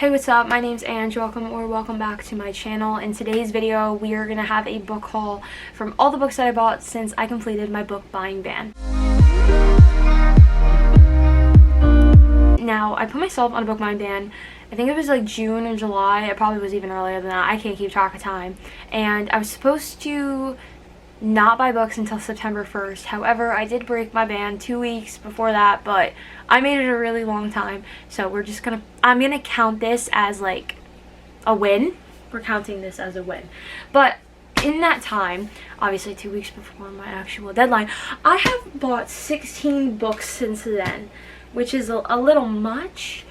Hey, what's up? My name's Ange. Welcome back to my channel. In today's video, we are gonna have a book haul from all the books that I bought since I completed my book buying ban. Now, I put myself on a book buying ban. I think it was like June or July. It probably was even earlier than that. I can't keep track of time. And I was supposed to not buy books until September 1st. However, I did break my ban 2 weeks before that, but I made it a really long time. So I'm gonna count this as like a win. We're counting this as a win. But in that time, obviously 2 weeks before my actual deadline, I have bought 16 books since then, which is a little much.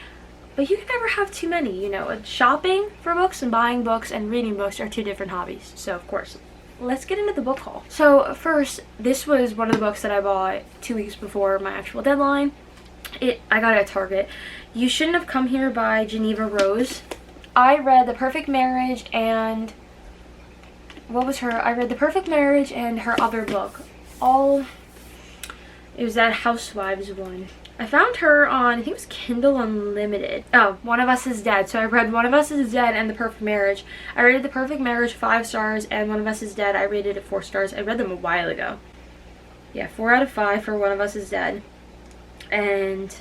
But you can never have too many, you know. Shopping for books and buying books and reading books are two different hobbies. So of course, let's get into the book haul. So first, this was one of the books that I bought 2 weeks before my actual deadline. I got it at Target. You Shouldn't Have Come Here by Geneva Rose. I read The Perfect Marriage and I read The Perfect Marriage and her other book. It was that Housewives one. I found her on, I think it was Kindle Unlimited. Oh, One of Us is Dead. So I read One of Us is Dead and The Perfect Marriage. I rated The Perfect Marriage 5 stars and One of Us is Dead, I rated it 4 stars. I read them a while ago. Yeah, 4 out of 5 for One of Us is Dead. And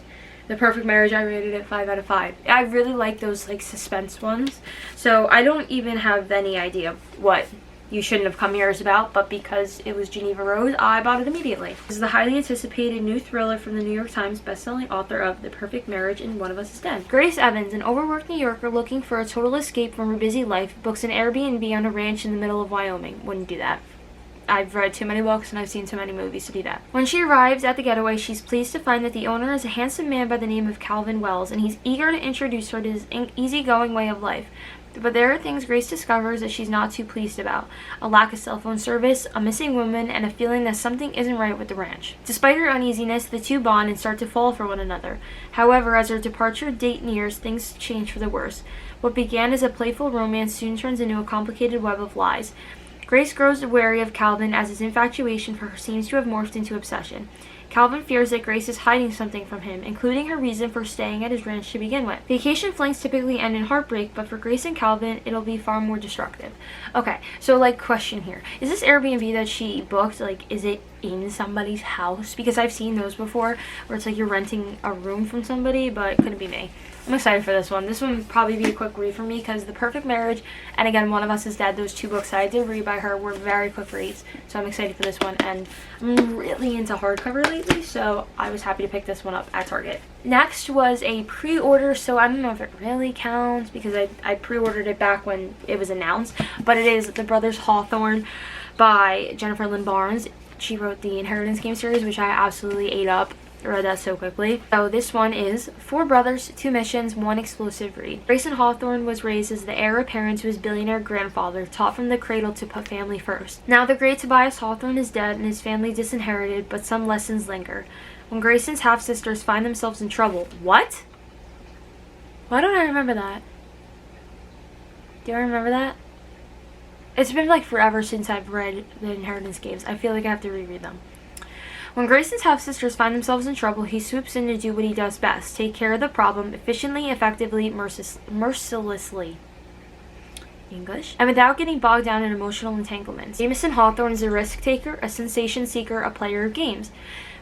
The Perfect Marriage, I rated it 5 out of 5. I really like those like suspense ones. So I don't even have any idea what You Shouldn't Have Come Here is about, but because it was Geneva Rose, I bought it immediately. This is the highly anticipated new thriller from the New York Times bestselling author of The Perfect Marriage and One of Us is Dead. Grace Evans, an overworked New Yorker looking for a total escape from her busy life, books an Airbnb on a ranch in the middle of Wyoming. Wouldn't do that. I've read too many books and I've seen too many movies to do that. When she arrives at the getaway, she's pleased to find that the owner is a handsome man by the name of Calvin Wells, and he's eager to introduce her to his easygoing way of life. But there are things Grace discovers that she's not too pleased about. A lack of cell phone service, a missing woman, and a feeling that something isn't right with the ranch. Despite her uneasiness, the two bond and start to fall for one another. However, as her departure date nears, things change for the worse. What began as a playful romance soon turns into a complicated web of lies. Grace grows wary of Calvin as his infatuation for her seems to have morphed into obsession. Calvin fears that Grace is hiding something from him, including her reason for staying at his ranch to begin with. Vacation flings typically end in heartbreak, but for Grace and Calvin, it'll be far more destructive. Okay, so like question here. Is this Airbnb that she booked, like, is it in somebody's house? Because I've seen those before, where it's like you're renting a room from somebody, but it couldn't be me. I'm excited for this one. This one would probably be a quick read for me because The Perfect Marriage and again One of Us is Dead, those two books that I did read by her were very quick reads. So I'm excited for this one, and I'm really into hardcover lately, so I was happy to pick this one up at Target. Next was a pre-order, so I don't know if it really counts because I pre-ordered it back when it was announced, but it is The Brothers Hawthorne by Jennifer Lynn Barnes. She wrote the Inheritance Game series, which I absolutely ate up. I read that so quickly. So this one is 4 brothers, 2 missions, 1 explosive read. Grayson Hawthorne was raised as the heir apparent to his billionaire grandfather, taught from the cradle to put family first. Now the great Tobias Hawthorne is dead and his family disinherited, but some lessons linger. When Grayson's half-sisters find themselves in trouble. What? Why don't I remember that? Do I remember that? It's been like forever since I've read the Inheritance Games. I feel like I have to reread them. When Grayson's half-sisters find themselves in trouble, he swoops in to do what he does best, take care of the problem efficiently, effectively, mercilessly. English? And without getting bogged down in emotional entanglements. Jameson Hawthorne is a risk-taker, a sensation-seeker, a player of games.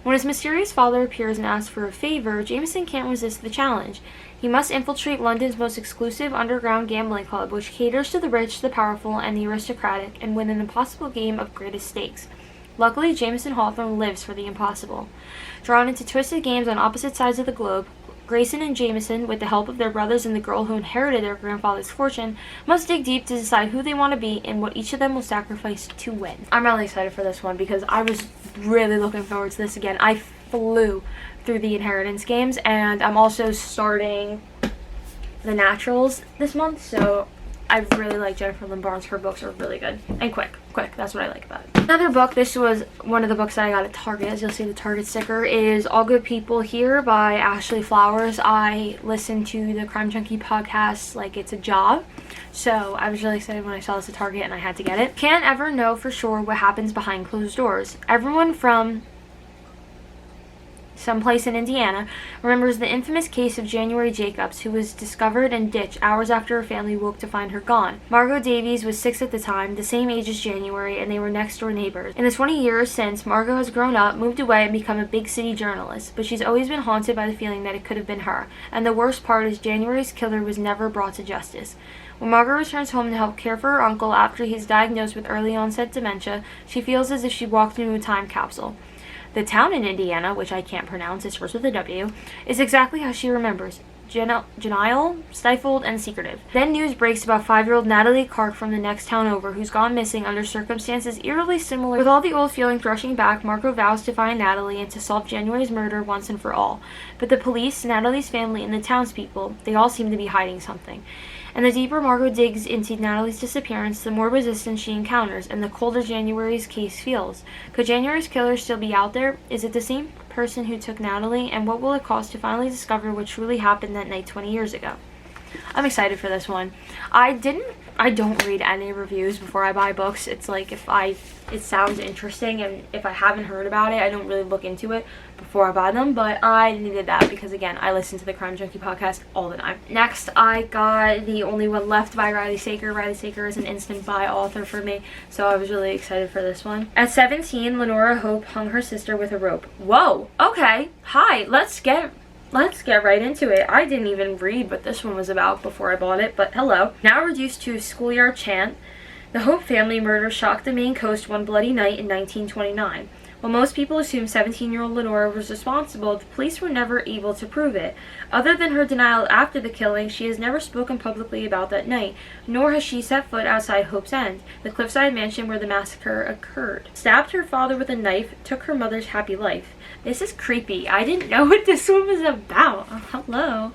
When his mysterious father appears and asks for a favor, Jameson can't resist the challenge. He must infiltrate London's most exclusive underground gambling club, which caters to the rich, the powerful, and the aristocratic, and win an impossible game of greatest stakes. Luckily, Jameson Hawthorne lives for the impossible. Drawn into twisted games on opposite sides of the globe, Grayson and Jameson, with the help of their brothers and the girl who inherited their grandfather's fortune, must dig deep to decide who they want to be and what each of them will sacrifice to win. I'm really excited for this one because I was really looking forward to this again. I flew through the Inheritance Games, and I'm also starting The Naturals this month, so I really like Jennifer Lynn Barnes. Her books are really good and quick. That's what I like about it. Another book, this was one of the books that I got at Target. As you'll see, the Target sticker is All Good People Here by Ashley Flowers. I listen to the Crime Junkie podcast like it's a job, so I was really excited when I saw this at Target and I had to get it. Can't ever know for sure what happens behind closed doors. Everyone from someplace in Indiana, remembers the infamous case of January Jacobs, who was discovered and ditched hours after her family woke to find her gone. Margot Davies was 6 at the time, the same age as January, and they were next-door neighbors. In the 20 years since, Margot has grown up, moved away, and become a big city journalist, but she's always been haunted by the feeling that it could have been her, and the worst part is January's killer was never brought to justice. When Margot returns home to help care for her uncle after he's diagnosed with early-onset dementia, she feels as if she walked into a time capsule. The town in Indiana, which I can't pronounce, it starts with a W, is exactly how she remembers. Genial, stifled, and secretive. Then news breaks about 5-year-old Natalie Clark from the next town over, who's gone missing under circumstances eerily similar. With all the old feelings rushing back, Margot vows to find Natalie and to solve January's murder once and for all. But the police, Natalie's family, and the townspeople, they all seem to be hiding something. And the deeper Margot digs into Natalie's disappearance, the more resistance she encounters, and the colder January's case feels. Could January's killer still be out there? Is it the same person who took Natalie? And what will it cost to finally discover what truly happened that night 20 years ago? I'm excited for this one. I don't read any reviews before I buy books. It's like it sounds interesting, and if I haven't heard about it, I don't really look into it before I buy them, but I needed that because, again, I listen to the Crime Junkie podcast all the time. Next, I got The Only One Left by Riley Sager. Riley Sager is an instant buy author for me, so I was really excited for this one. At 17, Lenora Hope hung her sister with a rope. Whoa, okay, hi, let's get right into it. I didn't even read what this one was about before I bought it, but hello. Now reduced to schoolyard chant, the Hope family murder shocked the Maine coast one bloody night in 1929. While most people assume 17-year-old Lenora was responsible, the police were never able to prove it. Other than her denial after the killing, she has never spoken publicly about that night, nor has she set foot outside Hope's End, the cliffside mansion where the massacre occurred. Stabbed her father with a knife, took her mother's happy life. This is creepy. I didn't know what this one was about. Hello.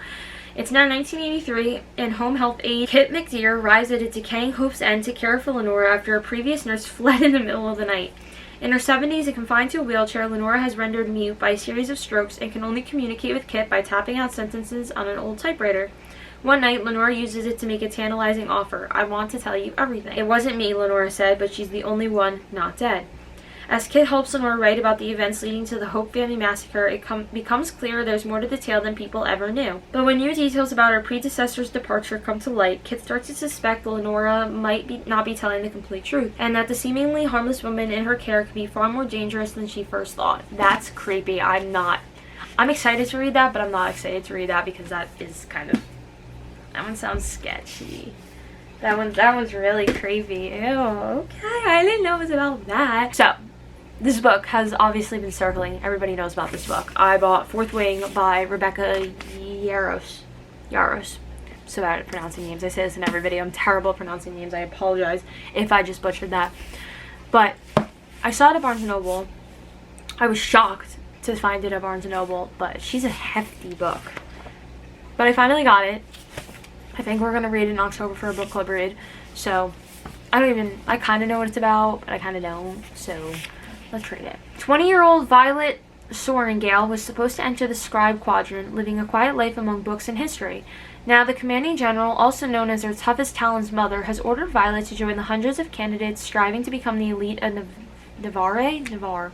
It's now 1983, and home health aide Kit McDeer arrives at a decaying Hope's End to care for Lenora after a previous nurse fled in the middle of the night. In her 70s and confined to a wheelchair, Lenora has rendered mute by a series of strokes and can only communicate with Kit by tapping out sentences on an old typewriter. One night, Lenora uses it to make a tantalizing offer. "I want to tell you everything." "It wasn't me," Lenora said, "but she's the only one not dead." As Kit helps Lenora write about the events leading to the Hope family massacre, it becomes clear there's more to the tale than people ever knew. But when new details about her predecessor's departure come to light, Kit starts to suspect Lenora might not be telling the complete truth, and that the seemingly harmless woman in her care could be far more dangerous than she first thought. That's creepy. I'm excited to read that, but I'm not excited to read that because that one sounds sketchy. That one's really creepy. Ew, okay, I didn't know it was about that. So, this book has obviously been circling. Everybody knows about this book. I bought Fourth Wing by Rebecca Yarros. So bad at pronouncing names. I say this in every video. I'm terrible at pronouncing names. I apologize if I just butchered that. But I saw it at Barnes & Noble. I was shocked to find it at Barnes & Noble, but she's a hefty book. But I finally got it. I think we're going to read it in October for a book club read. So, I kind of know what it's about, but I kind of don't. So, let's read it. 20-year-old Violet Sorengale was supposed to enter the Scribe Quadrant, living a quiet life among books and history. Now, the commanding general, also known as their toughest talon's mother, has ordered Violet to join the hundreds of candidates striving to become the elite of Navarre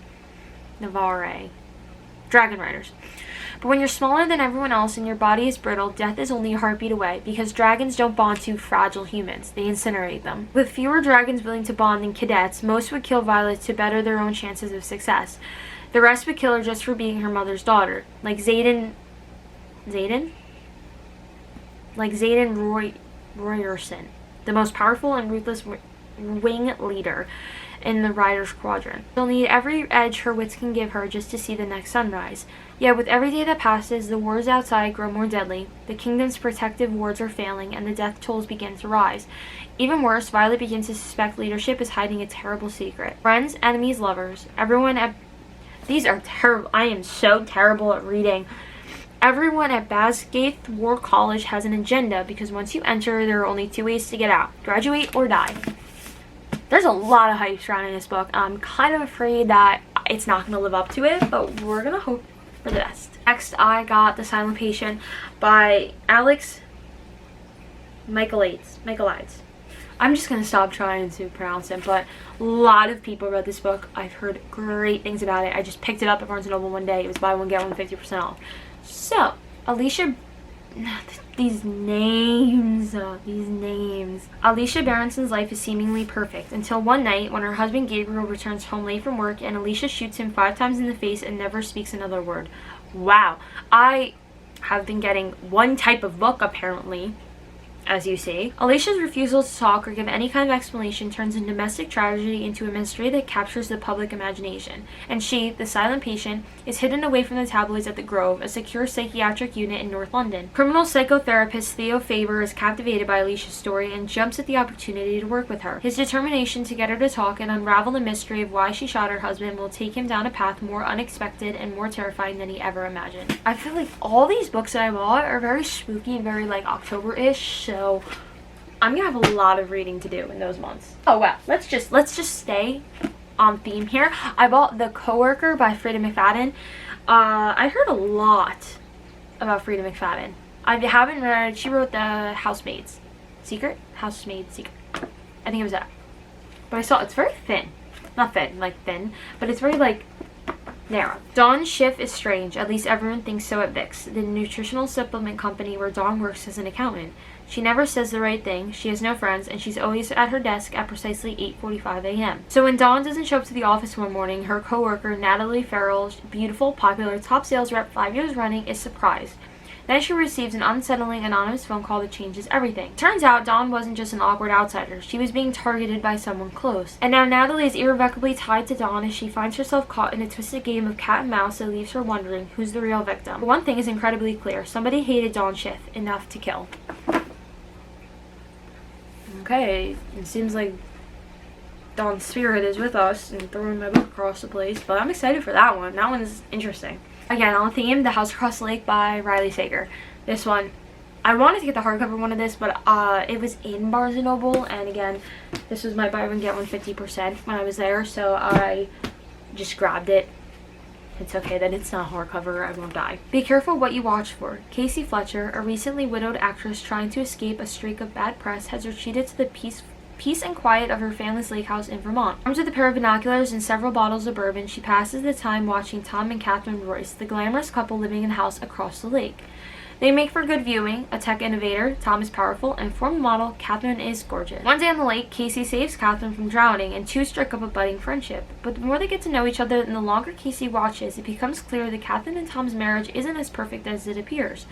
Dragon Riders. But when you're smaller than everyone else and your body is brittle, death is only a heartbeat away, because dragons don't bond to fragile humans. They incinerate them. With fewer dragons willing to bond than cadets, most would kill Violet to better their own chances of success. The rest would kill her just for being her mother's daughter. Like Zayden Royerson, the most powerful and ruthless wing leader in the Riders Quadrant. She'll need every edge her wits can give her just to see the next sunrise. Yet with every day that passes, the wars outside grow more deadly, the kingdom's protective wards are failing, and the death tolls begin to rise. Even worse, Violet begins to suspect leadership is hiding a terrible secret. Friends, enemies, lovers, everyone at... These are terrible. I am so terrible at reading. Everyone at Basgaith War College has an agenda, because once you enter, there are only 2 ways to get out: graduate or die. There's a lot of hype surrounding this book. I'm kind of afraid that it's not going to live up to it, but we're going to hope for the best. Next, I got The Silentation by Alex Michaelides. I'm just gonna stop trying to pronounce it, but a lot of people read this book. I've heard great things about it. I just picked it up at Barnes & Noble one day. It was buy one, get one 50% off. So, Alicia... These names. Alicia Berenson's life is seemingly perfect until one night when her husband Gabriel returns home late from work and Alicia shoots him 5 times in the face and never speaks another word. Wow. I have been getting one type of book, apparently, as you see. Alicia's refusal to talk or give any kind of explanation turns a domestic tragedy into a mystery that captures the public imagination. And she, the silent patient, is hidden away from the tabloids at the Grove, a secure psychiatric unit in North London. Criminal psychotherapist Theo Faber is captivated by Alicia's story and jumps at the opportunity to work with her. His determination to get her to talk and unravel the mystery of why she shot her husband will take him down a path more unexpected and more terrifying than he ever imagined. I feel like all these books that I bought are very spooky and very like October-ish, so I'm gonna have a lot of reading to do in those months. Oh wow, let's just stay on theme here. I bought The Coworker by Frida McFadden. I heard a lot about Frida McFadden. I haven't read, she wrote The Housemaid's Secret? Housemaid's Secret. I think it was that. But I saw, it's very thin. Not thin, like thin, but it's very like narrow. Dawn's shift is strange, at least everyone thinks so at Vicks, the nutritional supplement company where Dawn works as an accountant. She never says the right thing, she has no friends, and she's always at her desk at precisely 8:45 a.m. So when Dawn doesn't show up to the office one morning, her coworker, Natalie Farrell, beautiful, popular, top sales rep 5 years running, is surprised. Then she receives an unsettling anonymous phone call that changes everything. Turns out Dawn wasn't just an awkward outsider, she was being targeted by someone close. And now Natalie is irrevocably tied to Dawn as she finds herself caught in a twisted game of cat and mouse that leaves her wondering who's the real victim. But one thing is incredibly clear, somebody hated Dawn Schiff enough to kill. Okay, it seems like Dawn's spirit is with us and throwing my book across the place, but I'm excited for that one. That one is interesting. Again, on theme, The House Across the Lake by Riley Sager. This one, I wanted to get the hardcover one of this, but it was in Barnes & Noble, and again, this was my buy one get one 50% when I was there, so I just grabbed it. It's okay that it's not hardcover, I won't die. Be careful what you watch for. Casey Fletcher, a recently widowed actress trying to escape a streak of bad press, has retreated to the peace and quiet of her family's lake house in Vermont. Armed with a pair of binoculars and several bottles of bourbon, she passes the time watching Tom and Catherine Royce, the glamorous couple living in a house across the lake. They make for good viewing. A tech innovator, Tom is powerful, and former model, Catherine is gorgeous. One day on the lake, Casey saves Catherine from drowning, and two strike up a budding friendship. But the more they get to know each other and the longer Casey watches, it becomes clear that Catherine and Tom's marriage isn't as perfect as it appears.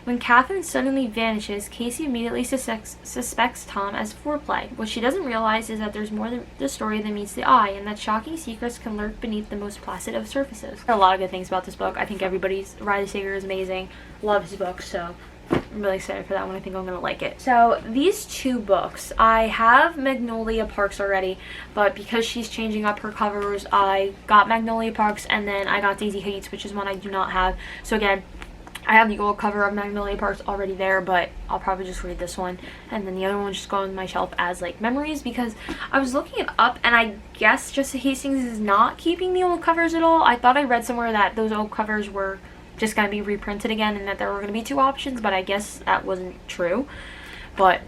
When Catherine suddenly vanishes, Casey immediately suspects Tom as foreplay. What she doesn't realize is that there's more to the story than meets the eye, and that shocking secrets can lurk beneath the most placid of surfaces. There are a lot of good things about this book. I think Riley Sager is amazing. Love his book, so I'm really excited for that one. I think I'm going to like it. So these two books, I have Magnolia Parks already, but because she's changing up her covers, I got Magnolia Parks, and then I got Daisy Hates, which is one I do not have. So again, I have the old cover of Magnolia Parks already there, but I'll probably just read this one. And then the other one just go on my shelf as, like, memories, because I was looking it up, and I guess Jessica Hastings is not keeping the old covers at all. I thought I read somewhere that those old covers were just going to be reprinted again and that there were going to be two options, but I guess that wasn't true. But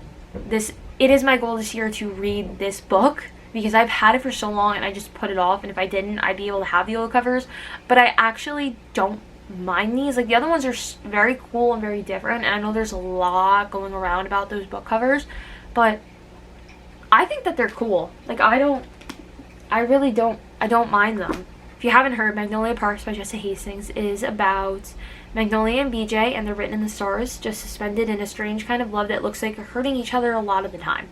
it is my goal this year to read this book, because I've had it for so long and I just put it off, and if I didn't, I'd be able to have the old covers. But I actually don't mind these. Like, the other ones are very cool and very different, and I know there's a lot going around about those book covers, but I think that they're cool. Like, I don't mind them. If you haven't heard, Magnolia Parks by Jessica Hastings is about Magnolia and BJ, and they're written in the stars, just suspended in a strange kind of love that looks like they're hurting each other a lot of the time.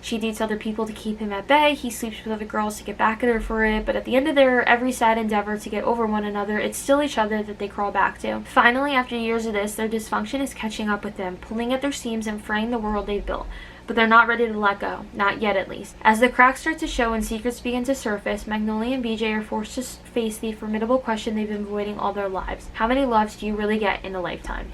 She dates other people to keep him at bay, he sleeps with other girls to get back at her for it, but at the end of their every sad endeavor to get over one another, it's still each other that they crawl back to. Finally, after years of this, their dysfunction is catching up with them, pulling at their seams and fraying the world they've built. But they're not ready to let go, not yet at least. As the cracks start to show and secrets begin to surface, Magnolia and BJ are forced to face the formidable question they've been avoiding all their lives. How many loves do you really get in a lifetime?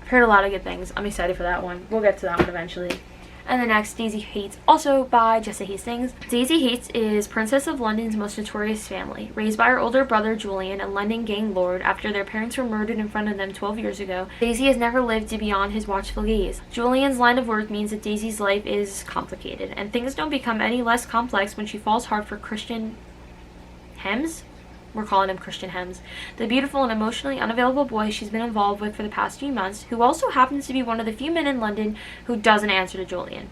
I've heard a lot of good things. I'm excited for that one. We'll get to that one eventually. And the next, Daisy Hates, also by Jessa Hastings. Daisy Hates is Princess of London's most notorious family. Raised by her older brother Julian, a London gang lord, after their parents were murdered in front of them 12 years ago, Daisy has never lived beyond his watchful gaze. Julian's line of work means that Daisy's life is complicated, and things don't become any less complex when she falls hard for Christian Hems? We're calling him Christian Hems, the beautiful and emotionally unavailable boy she's been involved with for the past few months, who also happens to be one of the few men in London who doesn't answer to Julian.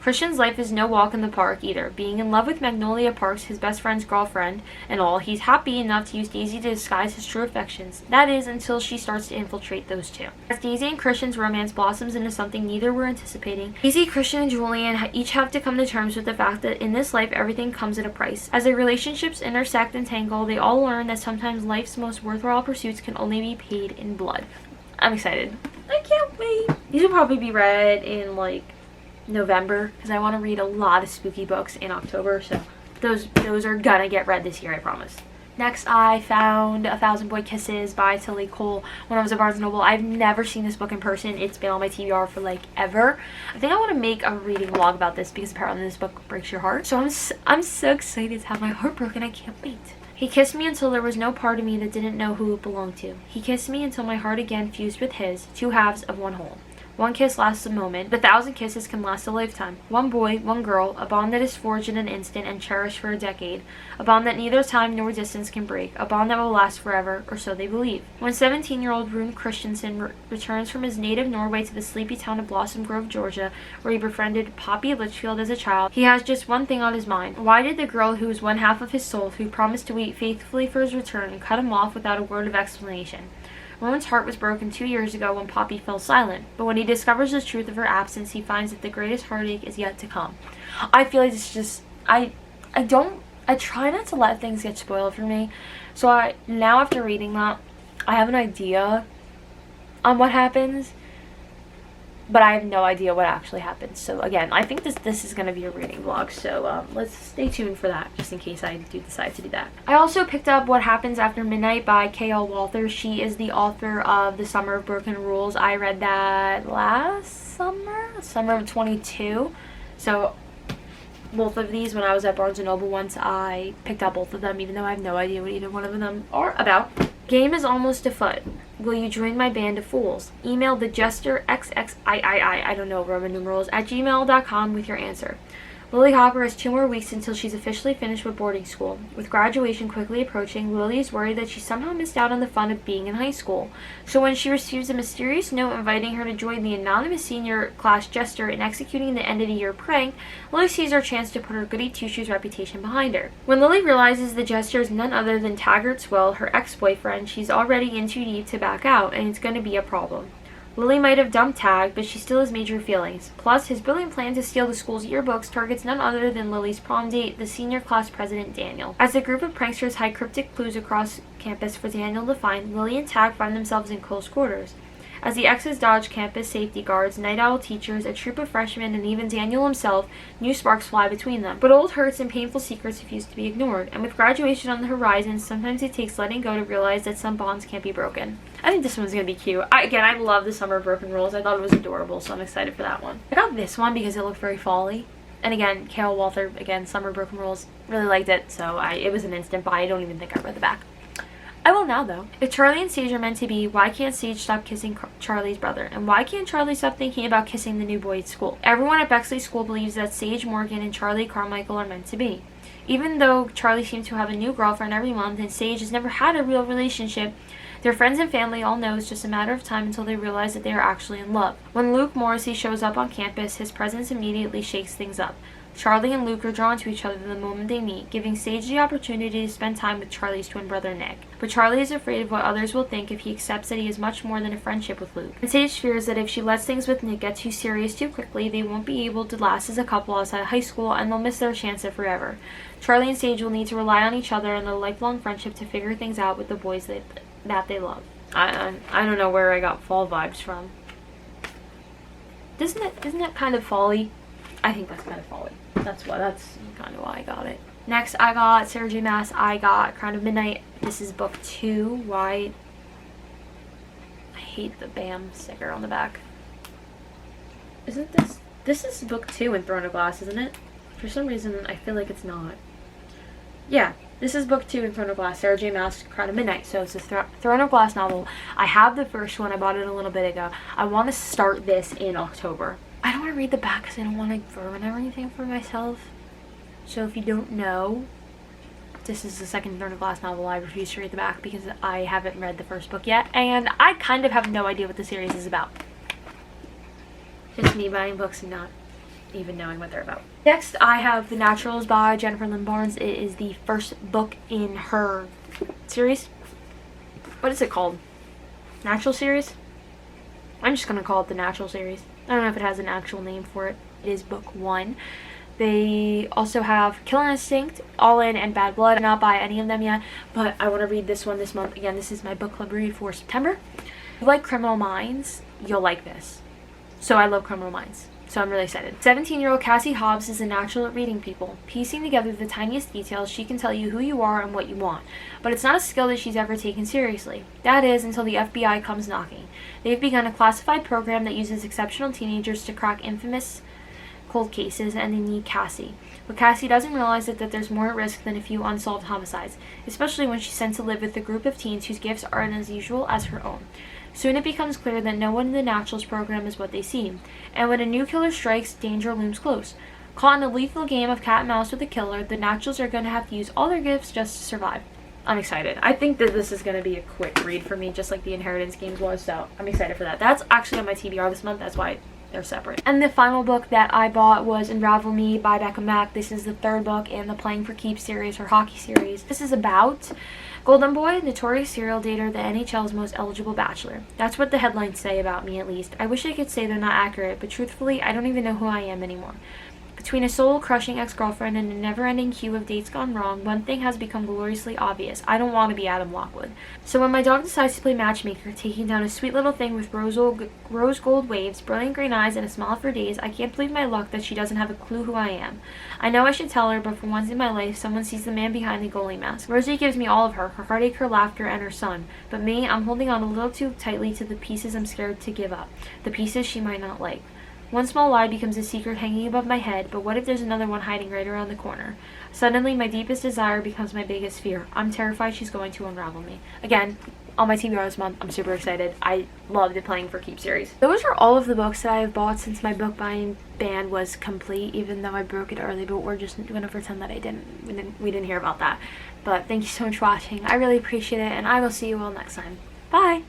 Christian's life is no walk in the park either. Being in love with Magnolia Parks, his best friend's girlfriend, and all, he's happy enough to use Daisy to disguise his true affections. That is, until she starts to infiltrate those two. As Daisy and Christian's romance blossoms into something neither were anticipating, Daisy, Christian, and Julian each have to come to terms with the fact that in this life everything comes at a price. As their relationships intersect and tangle, they all learn that sometimes life's most worthwhile pursuits can only be paid in blood. I'm excited. I can't wait. These will probably be read in like November, because I want to read a lot of spooky books in October, so those are gonna get read this year, I promise. Next, I found A Thousand Boy Kisses by Tilly Cole when I was at Barnes & Noble. I've never seen this book in person. It's been on my TBR for like ever. I think I want to make a reading vlog about this because apparently this book breaks your heart. So I'm so excited to have my heart broken. I can't wait. He kissed me until there was no part of me that didn't know who it belonged to. He kissed me until my heart again fused with his, two halves of one whole. One kiss lasts a moment, but 1,000 kisses can last a lifetime. One boy, one girl, a bond that is forged in an instant and cherished for a decade. A bond that neither time nor distance can break. A bond that will last forever, or so they believe. When 17-year-old Rune Christensen returns from his native Norway to the sleepy town of Blossom Grove, Georgia, where he befriended Poppy Litchfield as a child, he has just one thing on his mind. Why did the girl who was one half of his soul, who promised to wait faithfully for his return, cut him off without a word of explanation? Rune's heart was broken 2 years ago when Poppy fell silent, but when he discovers the truth of her absence, he finds that the greatest heartache is yet to come. I feel like it's just, I try not to let things get spoiled for me, so now after reading that, I have an idea on what happens, but I have no idea what actually happens. So again, I think this is going to be a reading vlog, so let's stay tuned for that, just in case I do decide to do that. I also picked up What Happens After Midnight by K.L. Walther. She is the author of The Summer of Broken Rules. I read that last summer of 22. So both of these, when I was at Barnes & Noble once, I picked up both of them, even though I have no idea what either one of them are about. Game is almost afoot. Will you join my band of fools? Email the jester XXIII, I don't know, Roman numerals, at gmail.com with your answer. Lily Hopper has 2 more weeks until she's officially finished with boarding school. With graduation quickly approaching, Lily is worried that she somehow missed out on the fun of being in high school. So when she receives a mysterious note inviting her to join the anonymous senior class jester in executing the end-of-the-year prank, Lily sees her chance to put her goody two-shoes reputation behind her. When Lily realizes the jester is none other than Taggart Swell, her ex-boyfriend, she's already in too deep to back out, and it's going to be a problem. Lily might have dumped Tag, but she still has major feelings. Plus, his brilliant plan to steal the school's yearbooks targets none other than Lily's prom date, the senior class president, Daniel. As a group of pranksters hide cryptic clues across campus for Daniel to find, Lily and Tag find themselves in close quarters. As the exes dodge campus safety guards, night owl teachers, a troop of freshmen, and even Daniel himself, new sparks fly between them. But old hurts and painful secrets refuse to be ignored, and with graduation on the horizon, sometimes it takes letting go to realize that some bonds can't be broken. I think this one's going to be cute. I love The Summer of Broken Rules. I thought it was adorable, so I'm excited for that one. I got this one because it looked very fall-y. And again, K.L. Walther, again, Summer of Broken Rules, really liked it, so it was an instant buy. I don't even think I read the back. I will now, though. If Charlie and Sage are meant to be, why can't Sage stop kissing Charlie's brother? And why can't Charlie stop thinking about kissing the new boy at school? Everyone at Bexley School believes that Sage Morgan and Charlie Carmichael are meant to be. Even though Charlie seems to have a new girlfriend every month and Sage has never had a real relationship, their friends and family all know it's just a matter of time until they realize that they are actually in love. When Luke Morrissey shows up on campus, his presence immediately shakes things up. Charlie and Luke are drawn to each other the moment they meet, giving Sage the opportunity to spend time with Charlie's twin brother Nick. But Charlie is afraid of what others will think if he accepts that he is much more than a friendship with Luke. And Sage fears that if she lets things with Nick get too serious too quickly, they won't be able to last as a couple outside of high school and they'll miss their chance at forever. Charlie and Sage will need to rely on each other and their lifelong friendship to figure things out with the boys that they love. I don't know where I got fall vibes from. Isn't that kind of fall-y? I think that's kind of fall-y. That's kind of why I got it. Next, I got Sarah J. Maas. I got Crown of Midnight. This is book 2. Why? I hate the BAM sticker on the back. Isn't this This is book 2 in Throne of Glass, isn't it? For some reason, I feel like it's not. Yeah, this is book 2 in Throne of Glass, Sarah J. Maas' Crown of Midnight. So it's a Throne of Glass novel. I have the first one. I bought it a little bit ago. I want to start this in October. I don't want to read the back because I don't want to ruin anything for myself. So if you don't know, this is the second Throne of Glass novel. I refuse to read the back because I haven't read the first book yet. And I kind of have no idea what the series is about. Just me buying books and not even knowing what they're about. Next, I have The Naturals by Jennifer Lynn Barnes. It is the first book in her series. What is it called? Natural series? I'm just going to call it The Natural series. I don't know if it has an actual name for it. It is book 1. They also have Killer Instinct, All In, and Bad Blood. I'm not by any of them yet, but I want to read this one this month. Again, this is my book club read for September. If you like Criminal Minds, you'll like this. So I love Criminal Minds. So I'm really excited. 17-year-old Cassie Hobbs is a natural at reading people. Piecing together the tiniest details, she can tell you who you are and what you want. But it's not a skill that she's ever taken seriously. That is, until the FBI comes knocking. They've begun a classified program that uses exceptional teenagers to crack infamous cold cases, and they need Cassie. But Cassie doesn't realize that there's more at risk than a few unsolved homicides, especially when she's sent to live with a group of teens whose gifts aren't as usual as her own. Soon it becomes clear that no one in the Naturals program is what they seem, and when a new killer strikes, danger looms close. Caught in a lethal game of cat and mouse with a killer, the Naturals are going to have to use all their gifts just to survive. I'm excited. I think that this is going to be a quick read for me, just like the Inheritance games was, so I'm excited for that. That's actually on my TBR this month, that's why they're separate. And the final book that I bought was Unravel Me by Becca Mack. This is the third book in the Playing for Keeps series, or hockey series. This is about Golden Boy, notorious serial dater, the NHL's most eligible bachelor. That's what the headlines say about me, at least. I wish I could say they're not accurate, but truthfully, I don't even know who I am anymore. Between a soul-crushing ex-girlfriend and a never-ending queue of dates gone wrong, one thing has become gloriously obvious. I don't want to be Adam Lockwood. So when my dog decides to play matchmaker, taking down a sweet little thing with rose gold waves, brilliant green eyes, and a smile for days, I can't believe my luck that she doesn't have a clue who I am. I know I should tell her, but for once in my life, someone sees the man behind the goalie mask. Rosie gives me all of her heartache, her laughter, and her son. But me, I'm holding on a little too tightly to the pieces I'm scared to give up. The pieces she might not like. One small lie becomes a secret hanging above my head, but what if there's another one hiding right around the corner? Suddenly, my deepest desire becomes my biggest fear. I'm terrified she's going to unravel me. Again, on my TBR this month, I'm super excited. I love the Playing for Keeps series. Those are all of the books that I have bought since my book buying ban was complete, even though I broke it early, but we're just going to pretend that we didn't hear about that. But thank you so much for watching. I really appreciate it, and I will see you all next time. Bye!